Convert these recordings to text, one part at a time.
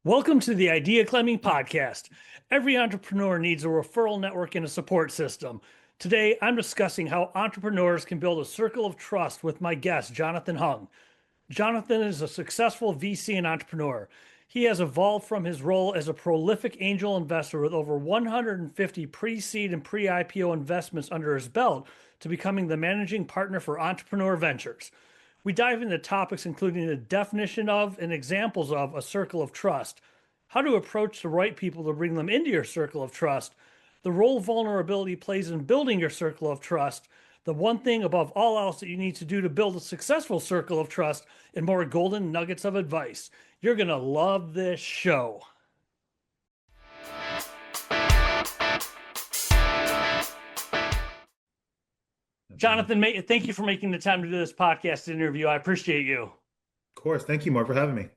Welcome to the Idea Climbing Podcast. Every entrepreneur needs a referral network and a support system. Today, I'm discussing how entrepreneurs can build a circle of trust with my guest, Jonathan Hung. Jonathan is a successful VC and entrepreneur. He has evolved from his role as a prolific angel investor with over 150 pre seed and pre IPO investments under his belt to becoming the managing partner for Entrepreneur Ventures. We dive into topics including the definition of and examples of a circle of trust, how to approach the right people to bring them into your circle of trust, the role vulnerability plays in building your circle of trust, the one thing above all else that you need to do to build a successful circle of trust, and more golden nuggets of advice. You're going to love this show. Jonathan, thank you for making the time to do this podcast interview. I appreciate you. Of course. Thank you, Mark, for having me.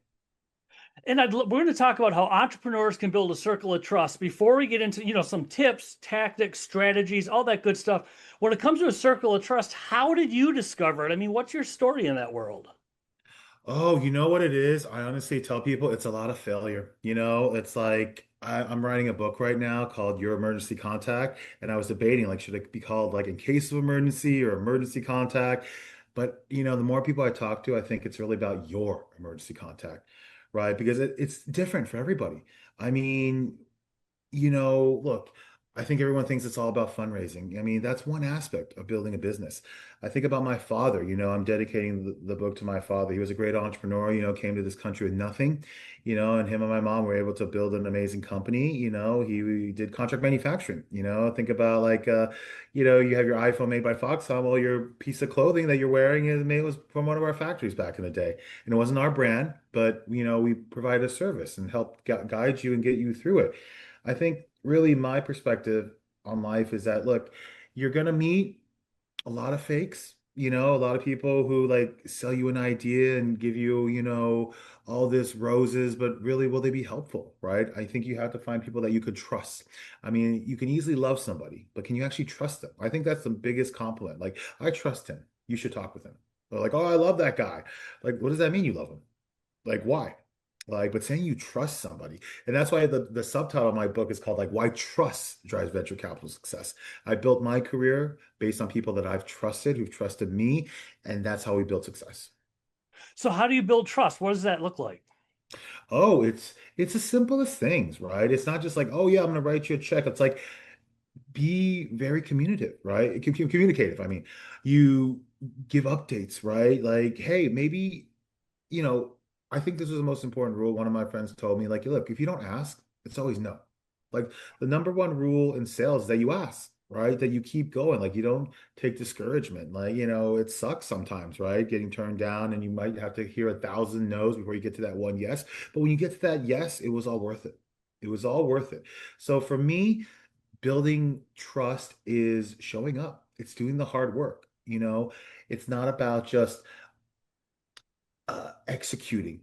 And we're going to talk about how entrepreneurs can build a circle of trust. Before we get into, some tips, tactics, strategies, all that good stuff. When it comes to a circle of trust, how did you discover it? I mean, what's your story in that world? Oh, you know what it is? I honestly tell people it's a lot of failure. It's like I'm writing a book right now called Your Emergency Contact, and I was debating like should it be called like in case of emergency or emergency contact? But the more people I talk to, I think it's really about your emergency contact, right? Because it's different for everybody. I mean, look, I think everyone thinks it's all about fundraising. I mean, that's one aspect of building a business. I think about my father, I'm dedicating the book to my father. He was a great entrepreneur, came to this country with nothing, and him and my mom were able to build an amazing company. He did contract manufacturing, think about like, you have your iPhone made by Foxconn. Well, your piece of clothing that you're wearing is made was from one of our factories back in the day. And it wasn't our brand, but, we provide a service and help guide you and get you through it. I think really my perspective on life is that, look, you're going to meet a lot of fakes, a lot of people who like sell you an idea and give you, all this roses, but really, will they be helpful, right? I think you have to find people that you could trust. I mean, you can easily love somebody, but can you actually trust them? I think that's the biggest compliment. Like, I trust him. You should talk with him. Or like, oh, I love that guy. Like, what does that mean you love him? Like, why? Like, but saying you trust somebody, and that's why the subtitle of my book is called like Why Trust Drives Venture Capital Success. I built my career based on people that I've trusted, who've trusted me, and that's how we build success. So, how do you build trust? What does that look like? Oh, it's as simple as things, right? It's not just like, oh yeah, I'm gonna write you a check. It's like be very communicative, right? Communicative. I mean, you give updates, right? Like, hey, maybe you know, I think this was the most important rule. One of my friends told me, like, look, if you don't ask, it's always no. Like the number one rule in sales is that you ask, right? That you keep going. Like you don't take discouragement. Like, it sucks sometimes, right? Getting turned down and you might have to hear 1,000 no's before you get to that one yes. But when you get to that yes, it was all worth it. It was all worth it. So for me, building trust is showing up. It's doing the hard work. It's not about just executing.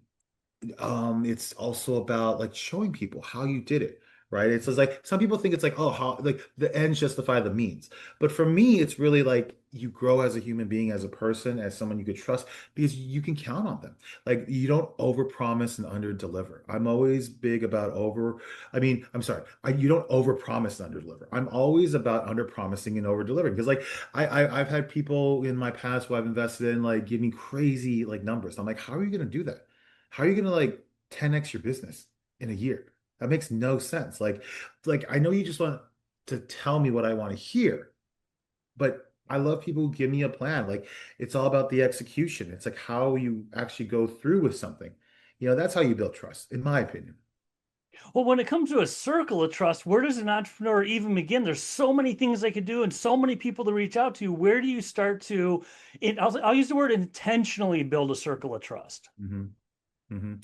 It's also about like showing people how you did it, right? It's just like some people think it's like, oh, how like the ends justify the means. But for me, it's really like you grow as a human being, as a person, as someone you could trust because you can count on them. Like you don't overpromise and underdeliver. I'm always big about I'm sorry, you don't overpromise and underdeliver. I'm always about underpromising and overdelivering because like I've had people in my past who I've invested in like give me crazy like numbers. I'm like, how are you going to do that? How are you gonna like 10x your business in a year? That makes no sense. Like I know you just want to tell me what I want to hear, but I love people who give me a plan. Like it's all about the execution. It's like how you actually go through with something. That's how you build trust, in my opinion. Well, when it comes to a circle of trust, where does an entrepreneur even begin? There's so many things they could do and so many people to reach out to. Where do you start to, I'll use the word intentionally build a circle of trust? hmm hmm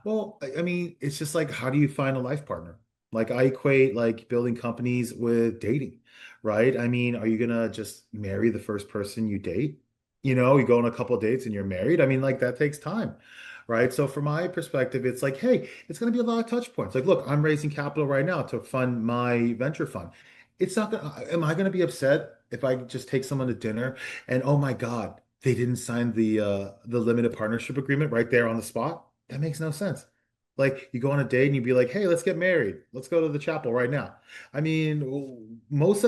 Well, I mean, it's just like, how do you find a life partner? Like, I equate like building companies with dating, right? I mean, are you gonna just marry the first person you date? You go on a couple of dates and you're married. I mean, like that takes time, right? So, from my perspective, it's like, hey, it's gonna be a lot of touch points. Like, look, I'm raising capital right now to fund my venture fund. It's not gonna, am I gonna be upset if I just take someone to dinner and oh my God, they didn't sign the limited partnership agreement right there on the spot? That makes no sense. Like you go on a date and you'd be like, "Hey, let's get married. Let's go to the chapel right now." I mean, most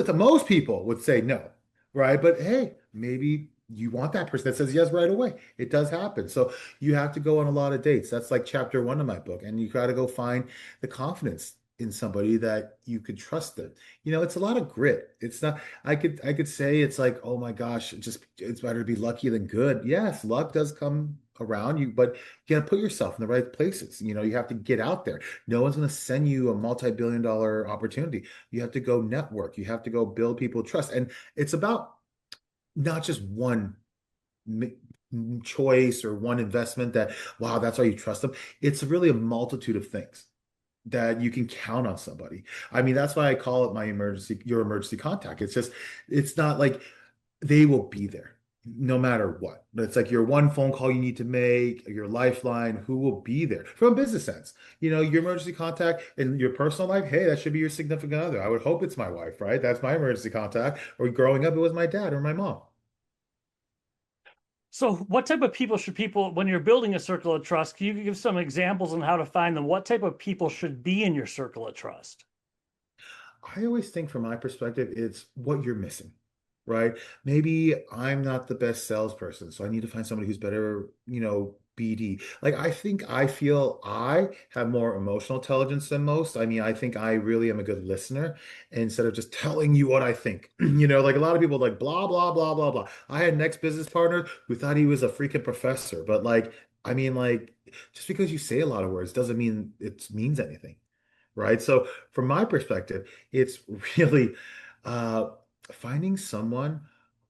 people would say no, right? But hey, maybe you want that person that says yes right away. It does happen. So you have to go on a lot of dates. That's like chapter one of my book. And you got to go find the confidence in somebody that you could trust them. It's a lot of grit. It's not, I could say it's like, oh my gosh, it's better to be lucky than good. Yes, luck does come around you, but you got to put yourself in the right places. You have to get out there. No one's going to send you a multi-billion dollar opportunity. You have to go network. You have to go build people trust. And it's about not just one choice or one investment that, wow, that's why you trust them. It's really a multitude of things that you can count on somebody. I mean, that's why I call it your emergency contact. It's not like they will be there no matter what. But it's like your one phone call you need to make, your lifeline, who will be there from a business sense. Your emergency contact in your personal life, hey, that should be your significant other. I would hope it's my wife, right? That's my emergency contact. Or growing up, it was my dad or my mom. So, what type of people should people, when you're building a circle of trust, can you give some examples on how to find them? What type of people should be in your circle of trust? I always think from my perspective, it's what you're missing, right? Maybe I'm not the best salesperson, so I need to find somebody who's better, BD. Like I feel I have more emotional intelligence than most. I mean, I think I really am a good listener instead of just telling you what I think. Like a lot of people like blah, blah, blah, blah, blah. I had an ex-business partner who thought he was a freaking professor, but like, I mean, like, just because you say a lot of words doesn't mean it means anything, right? So from my perspective, it's really uh, finding someone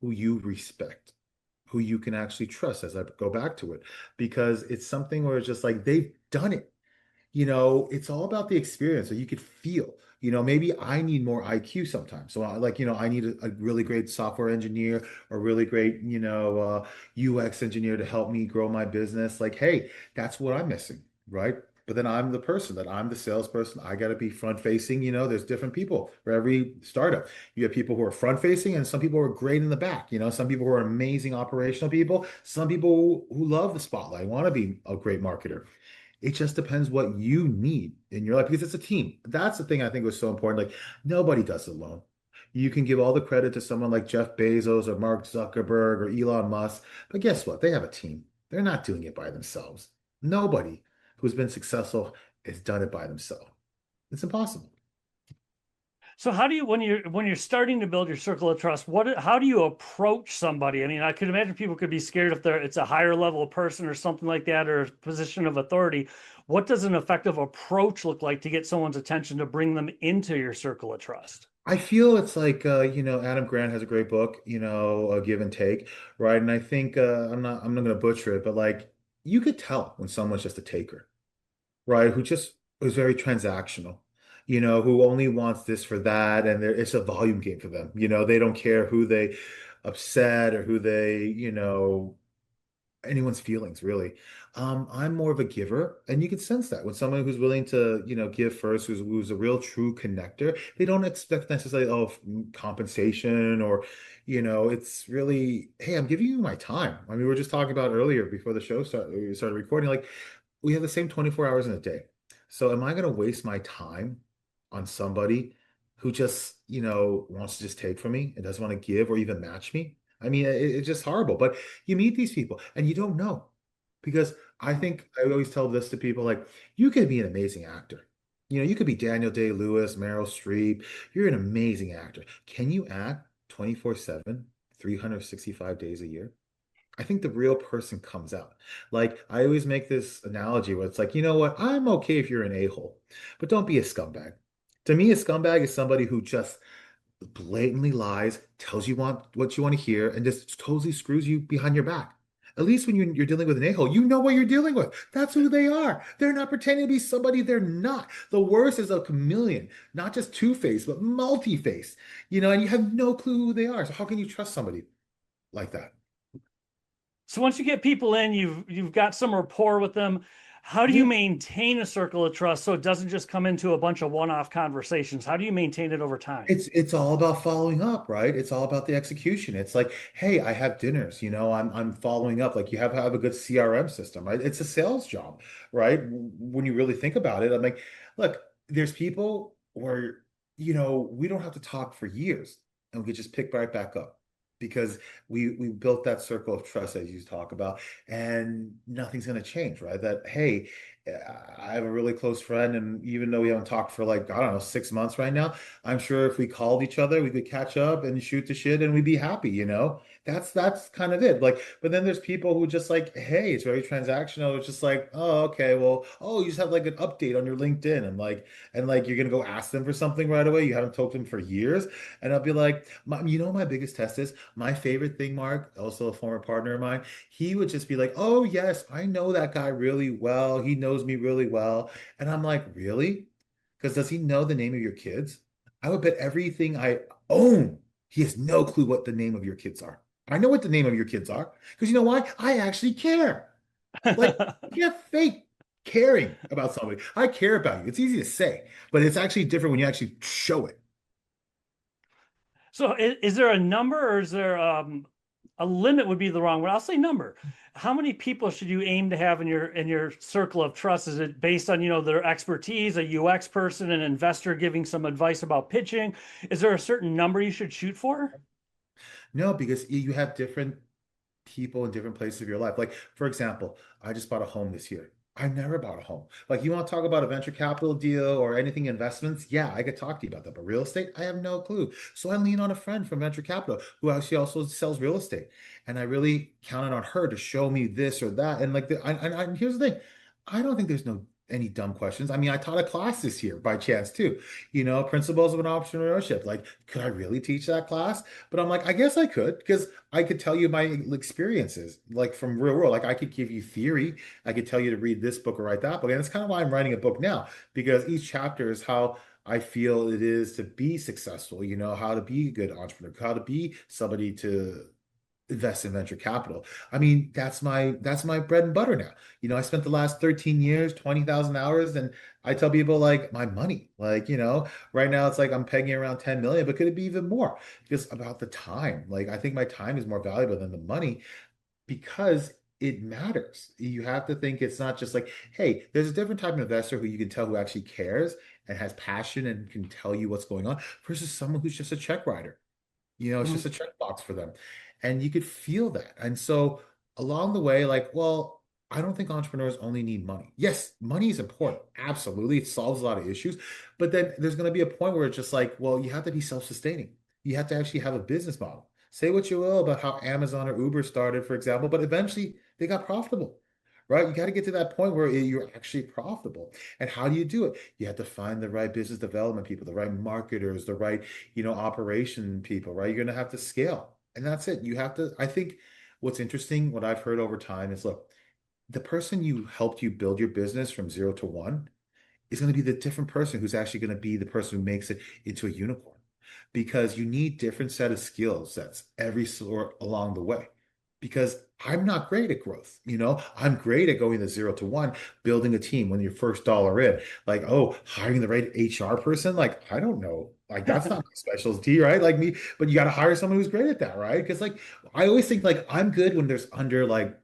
who you respect, who you can actually trust, as I go back to it, because it's something where it's just like they've done it. It's all about the experience that you could feel. Maybe I need more IQ sometimes. So I need a really great software engineer, a really great, UX engineer to help me grow my business. Like, hey, that's what I'm missing, right? But then I'm the salesperson. I got to be front facing. There's different people for every startup. You have people who are front facing and some people who are great in the back. Some people who are amazing operational people, some people who love the spotlight, want to be a great marketer. It just depends what you need in your life because it's a team. That's the thing I think was so important. Like nobody does it alone. You can give all the credit to someone like Jeff Bezos or Mark Zuckerberg or Elon Musk, but guess what? They have a team. They're not doing it by themselves. Nobody who's been successful has done it by themselves. It's impossible. So how do you when you're starting to build your circle of trust, how do you approach somebody? I mean, I could imagine people could be scared if it's a higher level person or something like that, or a position of authority. What does an effective approach look like to get someone's attention to bring them into your circle of trust? I feel it's like Adam Grant has a great book, Give and Take, right? And I think I'm not gonna butcher it, but like you could tell when someone's just a taker, right? Who just is very transactional, who only wants this for that, and it's a volume game for them. They don't care who they upset or who they, anyone's feelings really. I'm more of a giver, and you can sense that when someone who's willing to, give first, who's a real true connector, they don't expect necessarily compensation or, it's really, hey, I'm giving you my time. I mean, we were just talking about earlier before the show we started recording, like we have the same 24 hours in a day. So am I going to waste my time on somebody who just, wants to just take from me and doesn't want to give or even match me? I mean, it's just horrible. But you meet these people and you don't know because I think I always tell this to people like, you could be an amazing actor. You could be Daniel Day-Lewis, Meryl Streep. You're an amazing actor. Can you act 24/7, 365 days a year? I think the real person comes out. Like I always make this analogy where it's like, you know what? I'm okay if you're an a-hole, but don't be a scumbag. To me, a scumbag is somebody who just blatantly lies, tells you what you want to hear, and just totally screws you behind your back. At least when you're dealing with an a-hole, you know what you're dealing with. That's who they are. They're not pretending to be somebody they're not. The worst is a chameleon, not just two-faced, but multi-faced. And you have no clue who they are. So how can you trust somebody like that? So once you get people in, you've got some rapport with them. How do you Yeah. maintain a circle of trust so it doesn't just come into a bunch of one-off conversations? How do you maintain it over time? It's all about following up, right? It's all about the execution. It's like, hey, I have dinners, I'm following up. Like you have a good CRM system, right? It's a sales job, right? When you really think about it, I'm like, look, there's people where, we don't have to talk for years and we could just pick right back up because we built that circle of trust as you talk about, and nothing's gonna change, right? That, hey, I have a really close friend, and even though we haven't talked for like, I don't know, 6 months right now, I'm sure if we called each other, we could catch up and shoot the shit and we'd be happy. That's kind of it. Like, but then there's people who just like, hey, it's very transactional. It's just like, oh, okay, well, oh, you just have like an update on your LinkedIn and like you're gonna go ask them for something right away. You haven't talked to them for years. And I'll be like, my biggest test is my favorite thing, Mark, also a former partner of mine, he would just be like, oh yes, I know that guy really well. He knows me really well. And I'm like, really? Because does he know the name of your kids? I would bet everything I own, he has no clue what the name of your kids are. I know what the name of your kids are because you know why? I actually care. Like, you can't fake caring about somebody. I care about you. It's easy to say, but it's actually different when you actually show it. So is there a number or is there a limit would be the wrong word. I'll say number. How many people should you aim to have in your circle of trust? Is it based on, their expertise, a UX person, an investor giving some advice about pitching? Is there a certain number you should shoot for? No, because you have different people in different places of your life. Like, for example, I just bought a home this year. I never bought a home. Like, you want to talk about a venture capital deal or anything investments? Yeah, I could talk to you about that. But real estate, I have no clue. So I lean on a friend from venture capital who actually also sells real estate. And I really counted on her to show me this or that. And like, and here's the thing, I don't think there's no any dumb questions. I mean, I taught a class this year by chance too, principles of an entrepreneurship. Like, could I really teach that class? But I'm like, I guess I could because I could tell you my experiences, like from real world. Like I could give you theory. I could tell you to read this book or write that book. And that's kind of why I'm writing a book now, because each chapter is how I feel it is to be successful, how to be a good entrepreneur, how to be somebody to invest in venture capital. I mean, that's my bread and butter now. I spent the last 13 years, 20,000 hours, and I tell people like my money, like, right now it's like I'm pegging around 10 million, but could it be even more? Just about the time. Like I think my time is more valuable than the money because it matters. You have to think it's not just like, hey, there's a different type of investor who you can tell who actually cares and has passion and can tell you what's going on versus someone who's just a check writer. It's just a checkbox for them. And you could feel that. And so along the way, like, well, I don't think entrepreneurs only need money. Yes, money is important. Absolutely. It solves a lot of issues. But then there's going to be a point where it's just like, well, you have to be self-sustaining. You have to actually have a business model. Say what you will about how Amazon or Uber started, for example, but eventually they got profitable. Right? You got to get to that point where you're actually profitable. And how do you do it? You have to find the right business development people, the right marketers, the right operation people, right? You're going to have to scale. And that's it. You have to, I think what's interesting, what I've heard over time is look, the person you helped you build your business from 0 to 1 is going to be the different person who's actually going to be the person who makes it into a unicorn because you need different set of skill sets every sort along the way. Because I'm not great at growth, I'm great at going to 0 to 1, building a team when you're first dollar in, like, oh, hiring the right HR person. Like, I don't know, like that's not my specialty, right? Like me, but you got to hire someone who's great at that, right? Because like I always think like I'm good when there's under like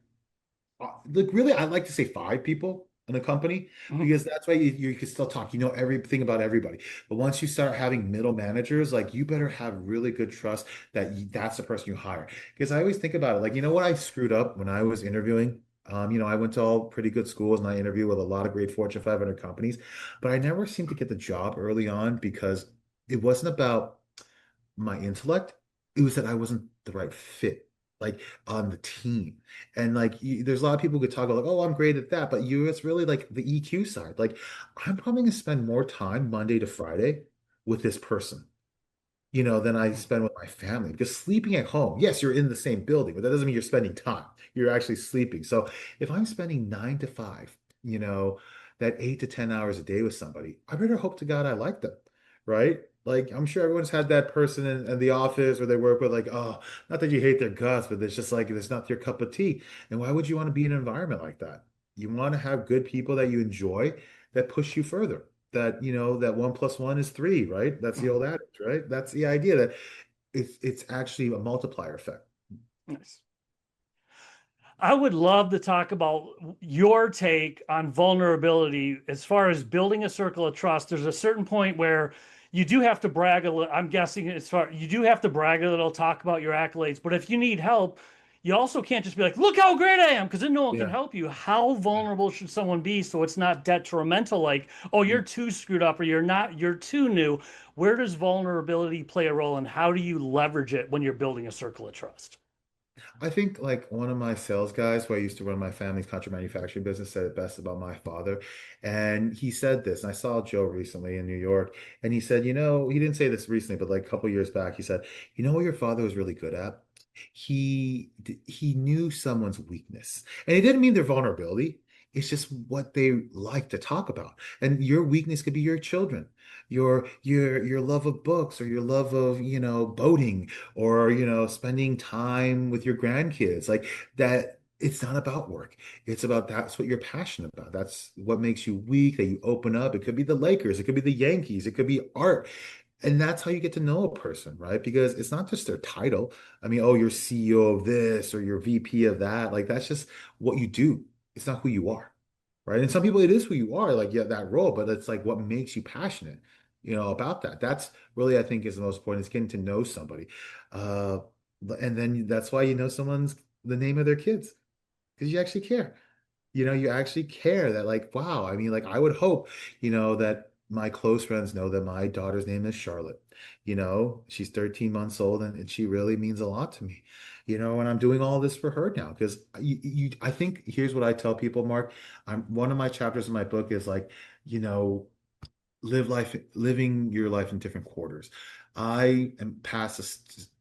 really, I like to say 5 people in a company Mhm. because that's why you can still talk. You know everything about everybody. But once you start having middle managers, like you better have really good trust that that's the person you hire. Because I always think about it, like what I screwed up when I was interviewing. I went to all pretty good schools and I interviewed with a lot of great Fortune 500 companies, but I never seemed to get the job early on because it wasn't about my intellect. It was that I wasn't the right fit, like on the team. And like, there's a lot of people who could talk about, like, oh, I'm great at that. But it's really like the EQ side. Like, I'm probably going to spend more time Monday to Friday with this person, than I spend with my family. Because sleeping at home, yes, you're in the same building, but that doesn't mean you're spending time. You're actually sleeping. So if I'm spending 9 to 5, that 8 to 10 hours a day with somebody, I better hope to God I like them, right? Like I'm sure everyone's had that person in the office where they work with, like, oh, not that you hate their guts, but it's just like it's not your cup of tea. And why would you want to be in an environment like that? You want to have good people that you enjoy that push you further. That, that 1 plus 1 is 3, right? That's the Mhm. old adage, right? That's the idea that it's actually a multiplier effect. Nice. I would love to talk about your take on vulnerability as far as building a circle of trust. There's a certain point where you do have to brag a little. I'm guessing as far you do have to brag a little, talk about your accolades. But if you need help, you also can't just be like, "Look how great I am," because then no one can Yeah. help you. How vulnerable should someone be so it's not detrimental? Like, oh, you're too screwed up, or you're not, you're too new. Where does vulnerability play a role, and how do you leverage it when you're building a circle of trust? I think like one of my sales guys who I used to run my family's contract manufacturing business said it best about my father. And he said this, and I saw Joe recently in New York, and he said, he didn't say this recently, but like a couple years back, he said, you know what your father was really good at? He knew someone's weakness. And it didn't mean their vulnerability. It's just what they like to talk about. And your weakness could be your children, your love of books or your love of, boating or spending time with your grandkids like that. It's not about work. It's about that's what you're passionate about. That's what makes you weak, that you open up. It could be the Lakers, it could be the Yankees, it could be art. And that's how you get to know a person, right? Because it's not just their title. I mean, oh, you're CEO of this or you're VP of that. Like that's just what you do. It's not who you are, right? And some people it is who you are, like yeah, that role, but it's like what makes you passionate, about that. That's really, I think, is the most important. Is getting to know somebody, uh, and then that's why you know someone's the name of their kids because you actually care. You actually care that like, wow, I mean, like I would hope, that my close friends know that my daughter's name is Charlotte. She's 13 months old and she really means a lot to me. And I'm doing all this for her now because I think here's what I tell people, Mark. One of my chapters in my book is like, you know, living your life in different quarters. I am past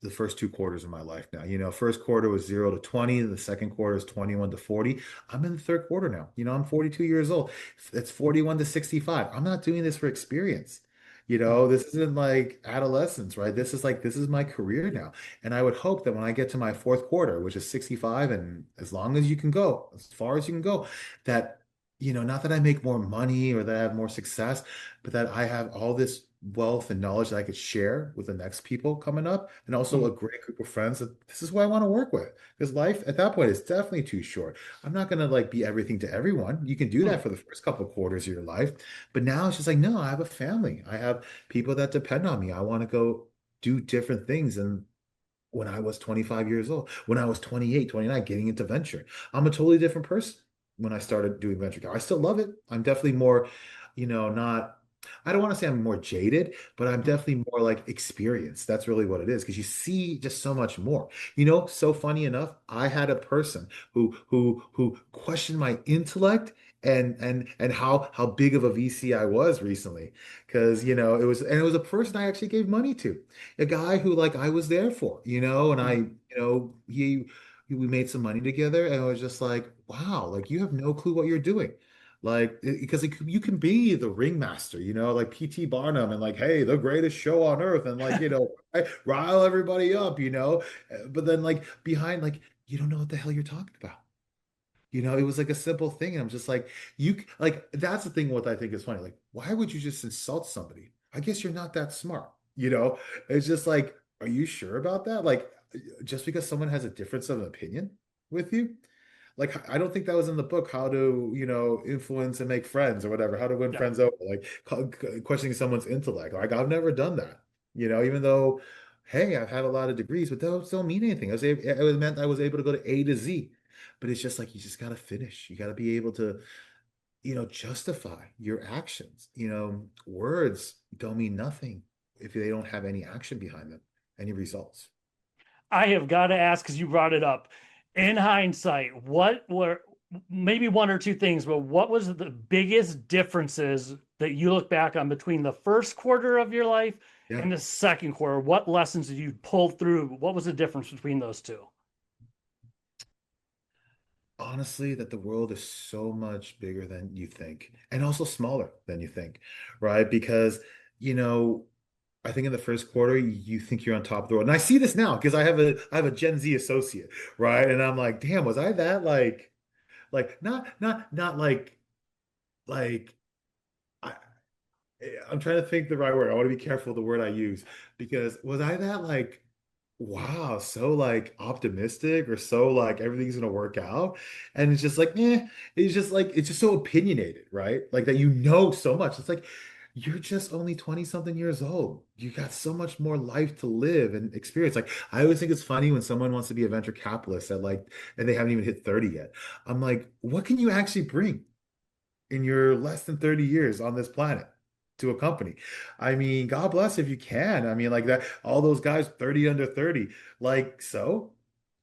the first 2 quarters of my life now. First quarter was 0 to 20, the second quarter is 21 to 40. I'm in the third quarter now. I'm 42 years old. It's 41 to 65. I'm not doing this for experience. This isn't like adolescence, right? This is my career now. And I would hope that when I get to my fourth quarter, which is 65, and as long as you can go, as far as you can go, that not that I make more money or that I have more success, but that I have all this wealth and knowledge that I could share with the next people coming up, and also a Mhm. great group of friends that this is what I want to work with. Because life at that point is definitely too short. I'm not gonna like be everything to everyone. You can do that Mhm. for the first couple of quarters of your life, but now it's just like, no, I have a family. I have people that depend on me. I want to go do different things. And when I was 25 years old, when I was 28, 29, getting into venture. I'm a totally different person when I started doing venture capital. I still love it. I'm definitely more, not, I don't want to say I'm more jaded, but I'm Mhm. definitely more like experienced. That's really what it is because you see just so much more. So funny enough, I had a person who questioned my intellect and how big of a VC I was recently because it was a person I actually gave money to, a guy who like I was there for, and I, Mhm. we made some money together and I was just like, wow, like you have no clue what you're doing. Like, because you can be the ringmaster, like P.T. Barnum and like, hey, the greatest show on earth, and like, rile everybody up, but then like behind, like, you don't know what the hell you're talking about. It was like a simple thing. And I'm just like, like, that's the thing what I think is funny. Like, why would you just insult somebody? I guess you're not that smart. It's just like, are you sure about that? Like, just because someone has a difference of opinion with you? Like, I don't think that was in the book, how to, influence and make friends or whatever, how to win Yeah. friends over, like questioning someone's intellect. Like, I've never done that, even though, hey, I've had a lot of degrees, but those don't mean anything. It meant I was able to go to A to Z. But it's just like you just got to finish. You got to be able to, justify your actions. Words don't mean nothing if they don't have any action behind them, any results. I have got to ask because you brought it up. In hindsight, what were maybe one or two things, but what was the biggest differences that you look back on between the first quarter of your life Yeah. and the second quarter? What lessons did you pull through? What was the difference between those two? Honestly, that the world is so much bigger than you think and also smaller than you think, right? Because, you know, I think in the first quarter you think you're on top of the world. And I see this now because I have a Gen Z associate, right? And I'm like, damn, was I that Like not like I I'm trying to think the right word. I want to be careful of the word I use because was I that like, wow, so like optimistic or so like everything's gonna work out? And it's just like, it's just so opinionated, right? Like that so much. It's like you're just only 20 something years old. You got so much more life to live and experience. Like I always think it's funny when someone wants to be a venture capitalist at like and they haven't even hit 30 yet. I'm like, what can you actually bring in your less than 30 years on this planet to a company? I mean, God bless if you can. I mean, like that, all those guys 30 under 30. Like, so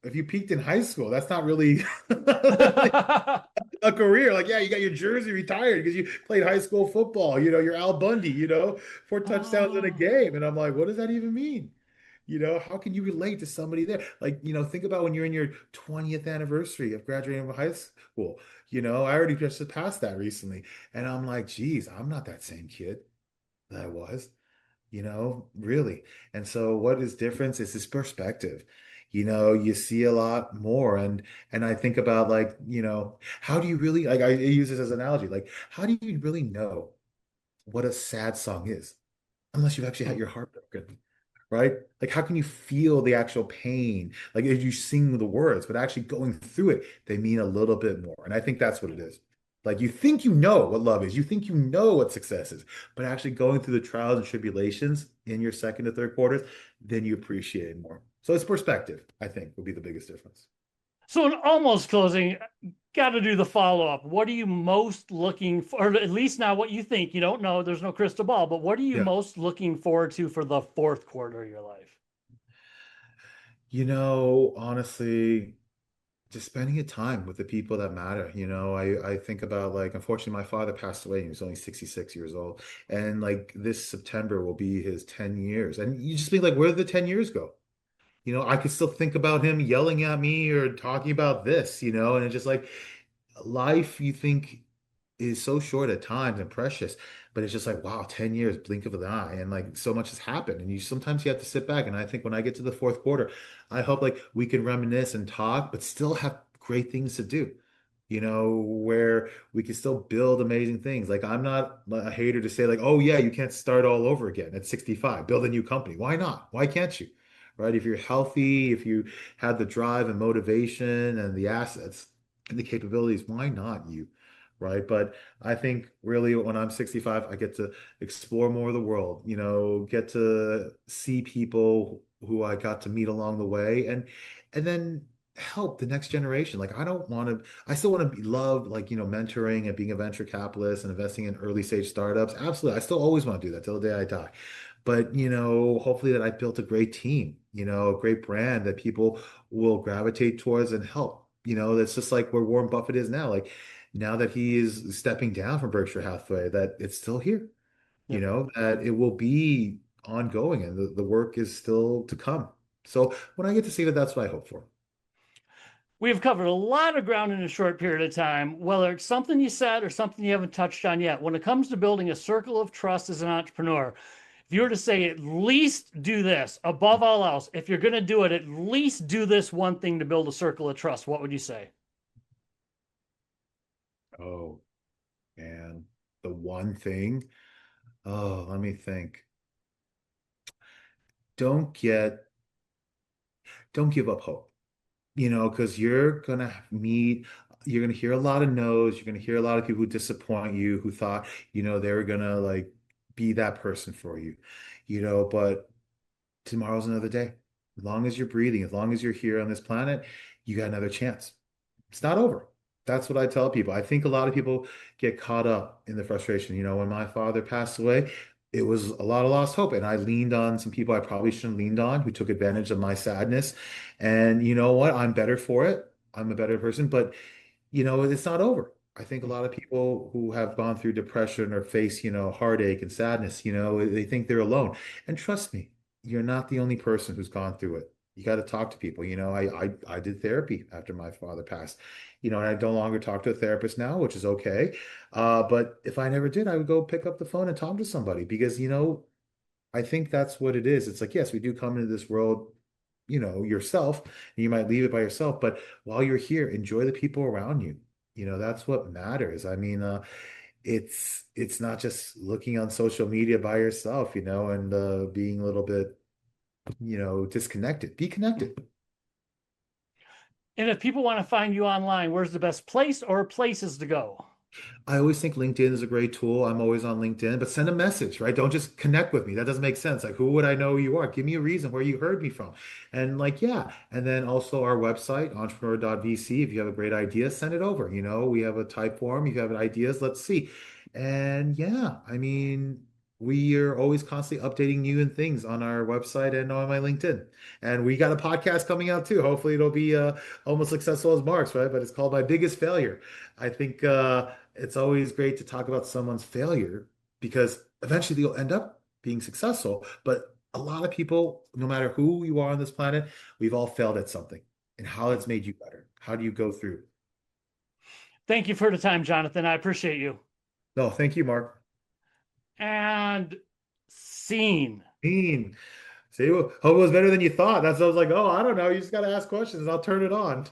if you peaked in high school, that's not really a career. Like, yeah, you got your jersey retired because you played high school football. You're Al Bundy, 4 touchdowns in a Oh. game. And I'm like, what does that even mean? How can you relate to somebody there? Like, think about when you're in your 20th anniversary of graduating from high school. I already just surpassed that recently. And I'm like, geez, I'm not that same kid that I was, really. And so what is difference is this perspective. You see a lot more. And I think about like, how do you really like I use this as an analogy, like, how do you really know what a sad song is unless you've actually had your heart broken? Right? Like, how can you feel the actual pain? Like, if you sing the words, but actually going through it, they mean a little bit more. And I think that's what it is. Like, you think you know what love is, you think you know what success is, but actually going through the trials and tribulations in your second to third quarters, then you appreciate it more. So it's perspective, I think, would be the biggest difference. So, in almost closing, got to do the follow up. What are you most looking for? Or at least now, what you think? You don't know. There's no crystal ball. But what are you Yeah. most looking forward to for the fourth quarter of your life? Honestly, just spending a time with the people that matter. I think about like, unfortunately, my father passed away. He was only 66 years old. And like this September will be his 10 years. And you just think like, where did the 10 years go? I could still think about him yelling at me or talking about this, and it's just like life you think is so short at times and precious, but it's just like, wow, 10 years, blink of an eye. And like so much has happened. And sometimes you have to sit back. And I think when I get to the fourth quarter, I hope like we can reminisce and talk, but still have great things to do. Where we can still build amazing things. Like I'm not a hater to say like, oh yeah, you can't start all over again at 65, build a new company. Why not? Why can't you? Right? If you're healthy, if you have the drive and motivation and the assets and the capabilities, why not you? Right? But I think really when I'm 65, I get to explore more of the world, get to see people who I got to meet along the way and then help the next generation. Like I still want to be loved, like, mentoring and being a venture capitalist and investing in early stage startups. Absolutely. I still always want to do that till the day I die. But, hopefully that I built a great team, a great brand that people will gravitate towards and help. That's just like where Warren Buffett is now. Like now that he is stepping down from Berkshire Hathaway, that it's still here, Yep. that it will be ongoing and the work is still to come. So when I get to see that, that's what I hope for. We have covered a lot of ground in a short period of time, whether it's something you said or something you haven't touched on yet. When it comes to building a circle of trust as an entrepreneur, if you were to say at least do this above all else, if you're going to do it, at least do this one thing to build a circle of trust, what would you say? Oh, man. The one thing. Oh, let me think. Don't get, don't give up hope, because you're gonna hear a lot of no's. You're gonna hear a lot of people who disappoint you, who thought, they were gonna like be that person for you, but tomorrow's another day. As long as you're breathing, as long as you're here on this planet, you got another chance. It's not over. That's what I tell people. I think a lot of people get caught up in the frustration. When my father passed away, it was a lot of lost hope. And I leaned on some people I probably shouldn't have leaned on who took advantage of my sadness. And you know what? I'm better for it. I'm a better person, but it's not over. I think a lot of people who have gone through depression or face, heartache and sadness, they think they're alone. And trust me, you're not the only person who's gone through it. You got to talk to people. I did therapy after my father passed, and I no longer talk to a therapist now, which is okay. But if I never did, I would go pick up the phone and talk to somebody because, I think that's what it is. It's like, yes, we do come into this world, yourself, and you might leave it by yourself, but while you're here, enjoy the people around you. That's what matters. I mean, it's not just looking on social media by yourself, and being a little bit, disconnected. Be connected. And if people want to find you online, where's the best place or places to go? I always think LinkedIn is a great tool. I'm always on LinkedIn, but send a message, right? Don't just connect with me. That doesn't make sense. Like, who would I know who you are? Give me a reason where you heard me from. And like, yeah. And then also our website, entrepreneur.vc. If you have a great idea, send it over. We have a type form. If you have ideas, let's see. And yeah, I mean, we are always constantly updating new and things on our website and on my LinkedIn. And we got a podcast coming out too. Hopefully it'll be almost successful as Mark's, right? But it's called My Biggest Failure. I think it's always great to talk about someone's failure because eventually they'll end up being successful. But a lot of people, no matter who you are on this planet, we've all failed at something and how it's made you better. How do you go through? Thank you for the time, Jonathan. I appreciate you. No, thank you, Mark. And scene. Mean. See, hope it was better than you thought. That's I was like, oh, I don't know. You just got to ask questions and I'll turn it on.